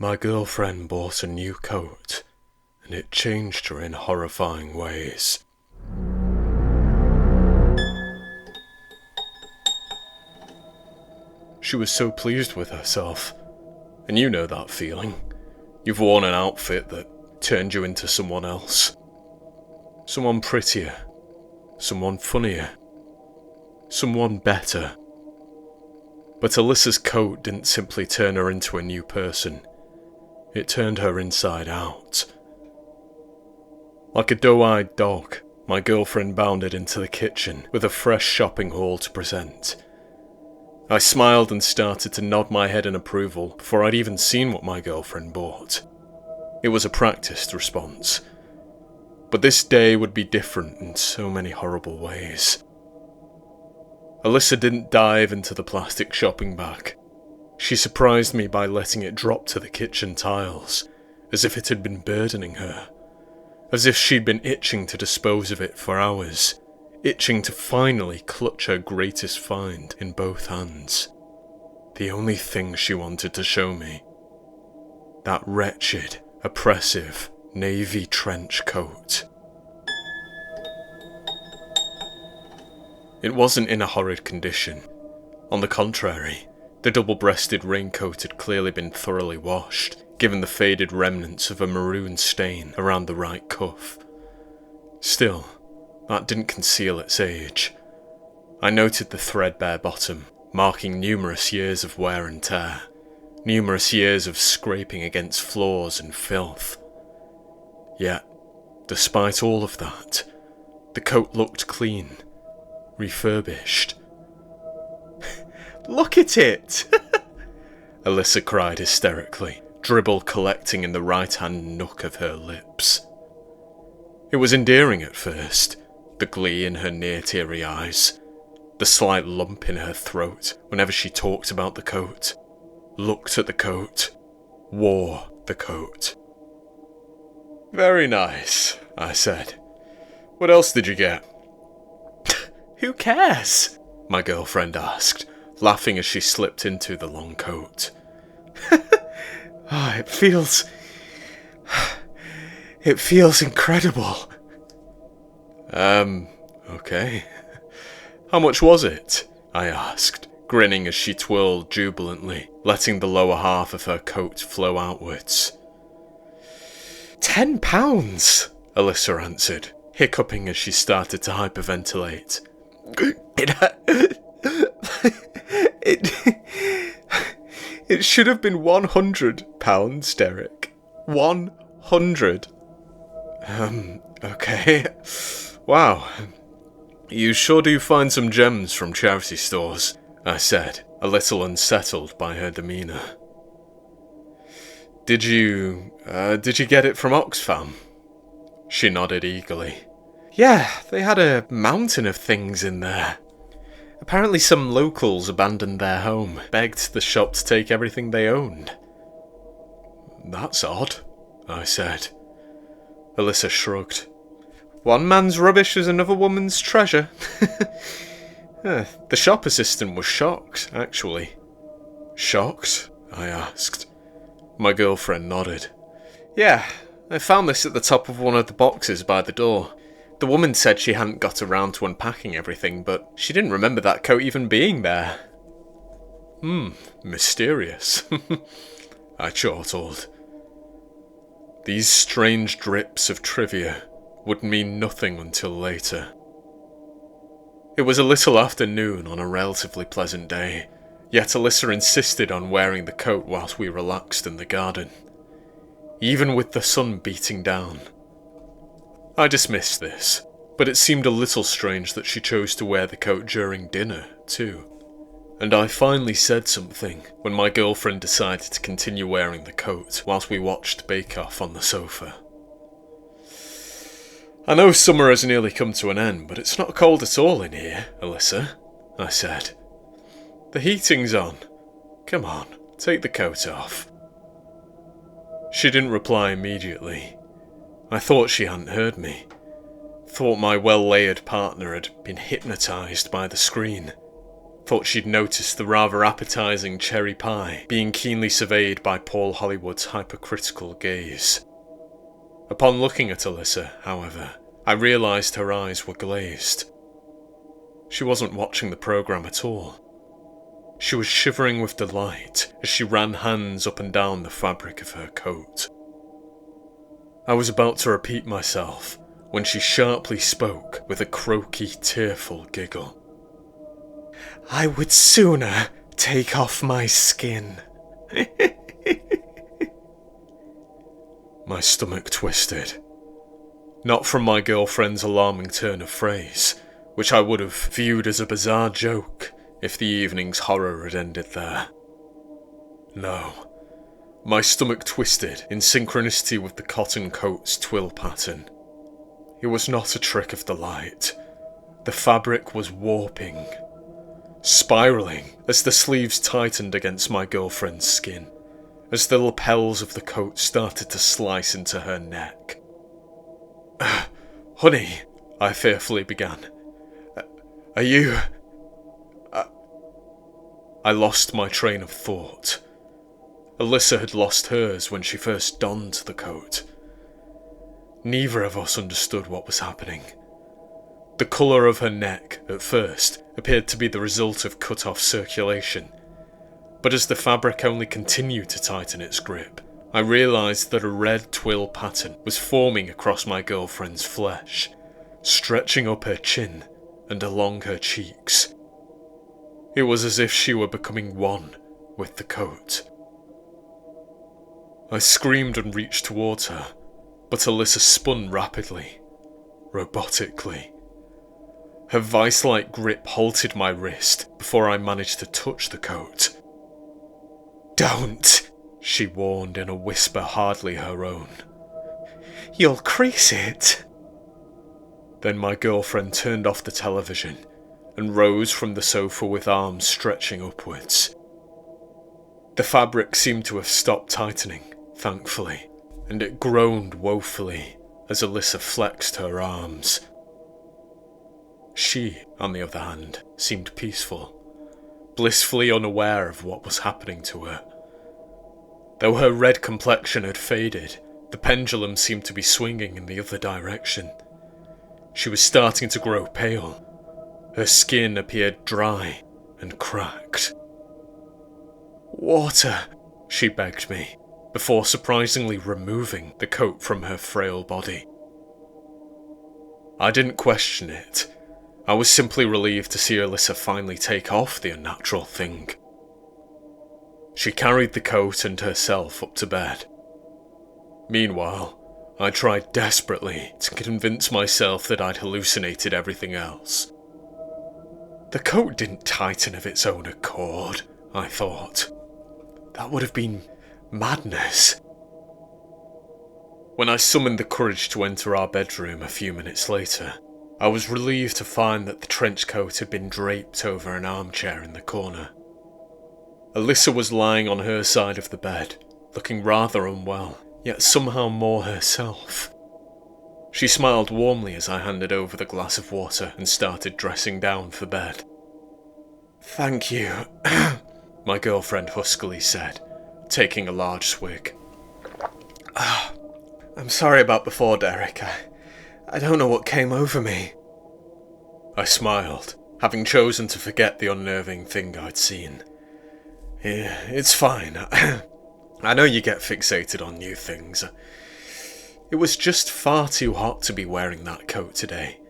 My girlfriend bought a new coat, and it changed her in horrifying ways. She was so pleased with herself, and you know that feeling. You've worn an outfit that turned you into someone else. Someone prettier, someone funnier, someone better. But Alissa's coat didn't simply turn her into a new person. It turned her inside out. Like a doe-eyed dog, my girlfriend bounded into the kitchen with a fresh shopping haul to present. I smiled and started to nod my head in approval before I'd even seen what my girlfriend bought. It was a practiced response. But this day would be different in so many horrible ways. Alissa didn't dive into the plastic shopping bag. She surprised me by letting it drop to the kitchen tiles, as if it had been burdening her. As if she'd been itching to dispose of it for hours, itching to finally clutch her greatest find in both hands. The only thing she wanted to show me. That wretched, oppressive, navy trench coat. It wasn't in a horrid condition. On the contrary, the double-breasted raincoat had clearly been thoroughly washed, given the faded remnants of a maroon stain around the right cuff. Still, that didn't conceal its age. I noted the threadbare bottom, marking numerous years of wear and tear, numerous years of scraping against floors and filth. Yet, despite all of that, the coat looked clean, refurbished. "Look at it!" Alissa cried hysterically, dribble collecting in the right-hand nook of her lips. It was endearing at first, the glee in her near-teary eyes, the slight lump in her throat whenever she talked about the coat, looked at the coat, wore the coat. "Very nice," I said. "What else did you get?" "Who cares?" my girlfriend asked, laughing as she slipped into the long coat. It feels incredible." Okay. How much was it?" I asked, grinning as she twirled jubilantly, letting the lower half of her coat flow outwards. £10, Alissa answered, hiccuping as she started to hyperventilate. It should have been £100, Derek. 100. Okay. Wow. You sure do find some gems from charity stores, I said, a little unsettled by her demeanour. Did you get it from Oxfam? She nodded eagerly. Yeah, they had a mountain of things in there. Apparently some locals abandoned their home, begged the shop to take everything they owned. That's odd, I said. Alissa shrugged. One man's rubbish is another woman's treasure. The shop assistant was shocked, actually. Shocked? I asked. My girlfriend nodded. Yeah, I found this at the top of one of the boxes by the door. The woman said she hadn't got around to unpacking everything, but she didn't remember that coat even being there. Mysterious, I chortled. These strange drips of trivia would mean nothing until later. It was a little after noon on a relatively pleasant day, yet Alissa insisted on wearing the coat whilst we relaxed in the garden, even with the sun beating down. I dismissed this, but it seemed a little strange that she chose to wear the coat during dinner, too. And I finally said something when my girlfriend decided to continue wearing the coat whilst we watched Bake Off on the sofa. I know summer has nearly come to an end, but it's not cold at all in here, Alissa, I said. The heating's on. Come on, take the coat off. She didn't reply immediately. I thought she hadn't heard me. Thought my well-layered partner had been hypnotised by the screen. thought she'd noticed the rather appetising cherry pie being keenly surveyed by Paul Hollywood's hypercritical gaze. Upon looking at Alissa, however, I realised her eyes were glazed. She wasn't watching the programme at all. She was shivering with delight as she ran hands up and down the fabric of her coat. I was about to repeat myself when she sharply spoke with a croaky, tearful giggle. "I would sooner take off my skin." My stomach twisted. Not from my girlfriend's alarming turn of phrase, which I would have viewed as a bizarre joke if the evening's horror had ended there. No. My stomach twisted in synchronicity with the cotton coat's twill pattern. It was not a trick of the light. The fabric was warping, spiralling as the sleeves tightened against my girlfriend's skin, as the lapels of the coat started to slice into her neck. "Honey," I fearfully began. "Are you—" I lost my train of thought. Alissa had lost hers when she first donned the coat. Neither of us understood what was happening. The colour of her neck, at first, appeared to be the result of cut-off circulation, but as the fabric only continued to tighten its grip, I realised that a red twill pattern was forming across my girlfriend's flesh, stretching up her chin and along her cheeks. It was as if she were becoming one with the coat. I screamed and reached towards her, but Alissa spun rapidly, robotically. Her vice-like grip halted my wrist before I managed to touch the coat. "Don't," she warned in a whisper hardly her own. "You'll crease it." Then my girlfriend turned off the television and rose from the sofa with arms stretching upwards. The fabric seemed to have stopped tightening, thankfully, and it groaned woefully as Alissa flexed her arms. She, on the other hand, seemed peaceful, blissfully unaware of what was happening to her. Though her red complexion had faded, the pendulum seemed to be swinging in the other direction. She was starting to grow pale. Her skin appeared dry and cracked. "Water," she begged me, before surprisingly removing the coat from her frail body. I didn't question it. I was simply relieved to see Alissa finally take off the unnatural thing. She carried the coat and herself up to bed. Meanwhile, I tried desperately to convince myself that I'd hallucinated everything else. The coat didn't tighten of its own accord, I thought. That would have been madness. When I summoned the courage to enter our bedroom a few minutes later, I was relieved to find that the trench coat had been draped over an armchair in the corner. Alissa was lying on her side of the bed, looking rather unwell, yet somehow more herself. She smiled warmly as I handed over the glass of water and started dressing down for bed. "Thank you," my girlfriend huskily said, taking a large swig. "I'm sorry about before, Derek. I don't know what came over me." I smiled, having chosen to forget the unnerving thing I'd seen. It's fine. I know you get fixated on new things. It was just far too hot to be wearing that coat today.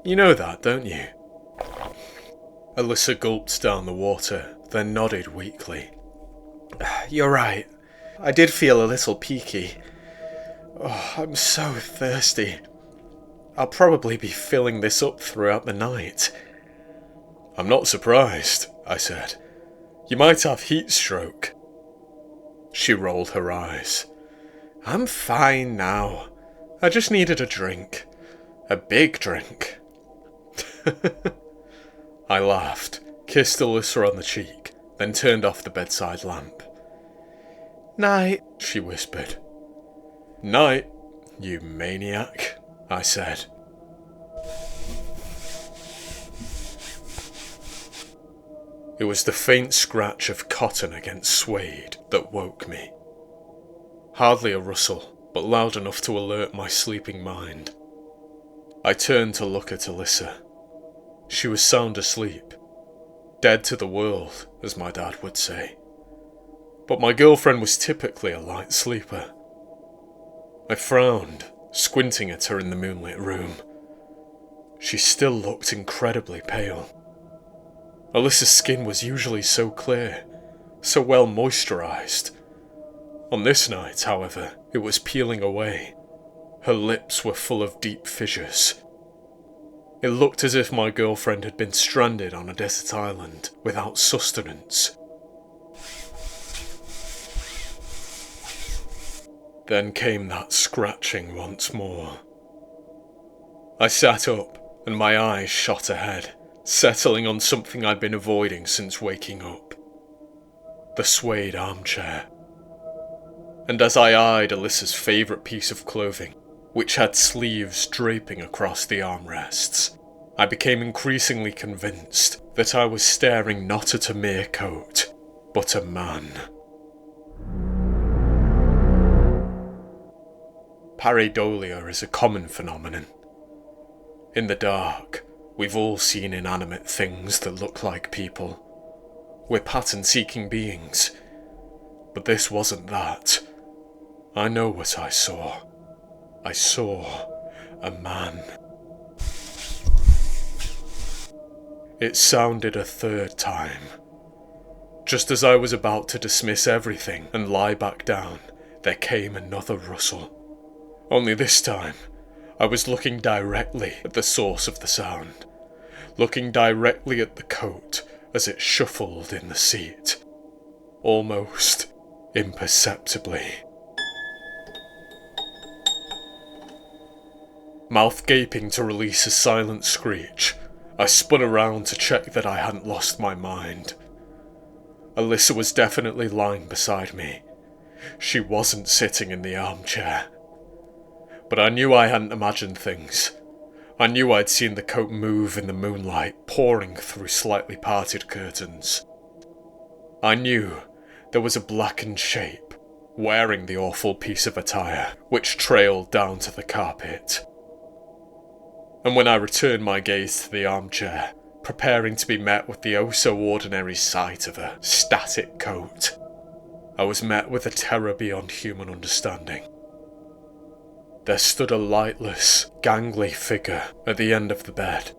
You know that, don't you?" Alissa gulped down the water, then nodded weakly. "You're right. I did feel a little peaky. Oh, I'm so thirsty. I'll probably be filling this up throughout the night." "I'm not surprised," I said. "You might have heat stroke." She rolled her eyes. "I'm fine now. I just needed a drink. A big drink." I laughed, kissed Alissa on the cheek, then turned off the bedside lamp. "Night," she whispered. "Night, you maniac," I said. It was the faint scratch of cotton against suede that woke me. Hardly a rustle, but loud enough to alert my sleeping mind. I turned to look at Alissa. She was sound asleep. Dead to the world, as my dad would say. But my girlfriend was typically a light sleeper. I frowned, squinting at her in the moonlit room. She still looked incredibly pale. Alissa's skin was usually so clear, so well moisturised. On this night, however, it was peeling away. Her lips were full of deep fissures. It looked as if my girlfriend had been stranded on a desert island without sustenance. Then came that scratching once more. I sat up, and my eyes shot ahead, settling on something I'd been avoiding since waking up. The suede armchair. And as I eyed Alissa's favourite piece of clothing, which had sleeves draping across the armrests, I became increasingly convinced that I was staring not at a mere coat, but a man. Pareidolia is a common phenomenon. In the dark, we've all seen inanimate things that look like people. We're pattern-seeking beings. But this wasn't that. I know what I saw. I saw a man. It sounded a third time. Just as I was about to dismiss everything and lie back down, there came another rustle. Only this time, I was looking directly at the source of the sound, looking directly at the coat as it shuffled in the seat, almost imperceptibly. Mouth gaping to release a silent screech, I spun around to check that I hadn't lost my mind. Alissa was definitely lying beside me. She wasn't sitting in the armchair. But I knew I hadn't imagined things. I knew I'd seen the coat move in the moonlight, pouring through slightly parted curtains. I knew there was a blackened shape, wearing the awful piece of attire, which trailed down to the carpet. And when I returned my gaze to the armchair, preparing to be met with the oh-so-ordinary sight of a static coat, I was met with a terror beyond human understanding. There stood a lightless, gangly figure at the end of the bed,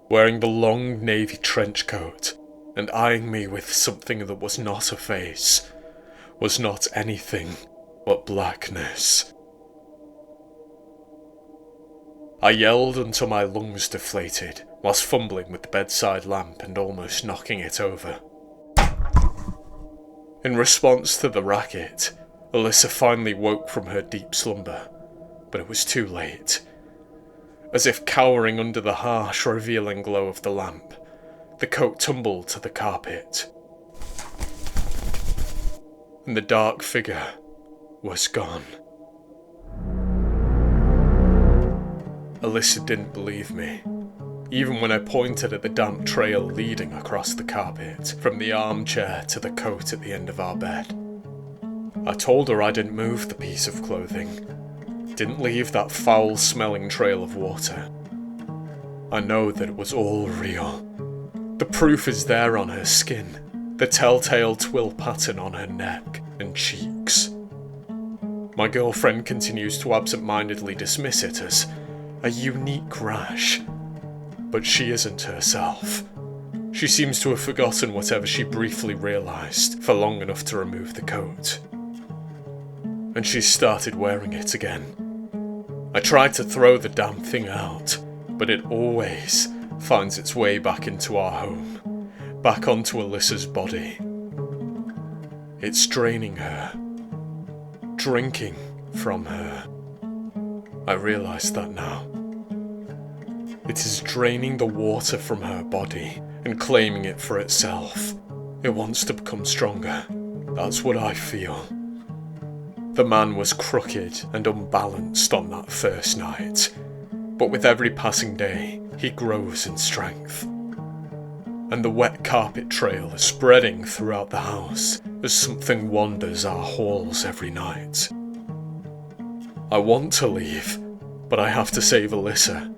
wearing the long navy trench coat and eyeing me with something that was not a face, was not anything but blackness. I yelled until my lungs deflated, whilst fumbling with the bedside lamp and almost knocking it over. In response to the racket, Alissa finally woke from her deep slumber, but it was too late. As if cowering under the harsh, revealing glow of the lamp, the coat tumbled to the carpet, and the dark figure was gone. Alissa didn't believe me, even when I pointed at the damp trail leading across the carpet, from the armchair to the coat at the end of our bed. I told her I didn't move the piece of clothing, didn't leave that foul-smelling trail of water. I know that it was all real. The proof is there on her skin, the telltale twill pattern on her neck and cheeks. My girlfriend continues to absent-mindedly dismiss it as a unique rash, but she isn't herself. She seems to have forgotten whatever she briefly realised for long enough to remove the coat. And she's started wearing it again. I tried to throw the damn thing out, but it always finds its way back into our home, back onto Alissa's body. It's draining her, drinking from her. I realise that now. It is draining the water from her body and claiming it for itself. It wants to become stronger. That's what I feel. The man was crooked and unbalanced on that first night, but with every passing day, he grows in strength. and the wet carpet trail is spreading throughout the house as something wanders our halls every night. I want to leave, but I have to save Alissa.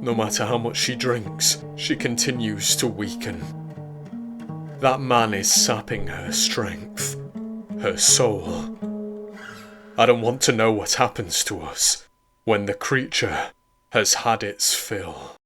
No matter how much she drinks, she continues to weaken. That man is sapping her strength, her soul. I don't want to know what happens to us when the creature has had its fill.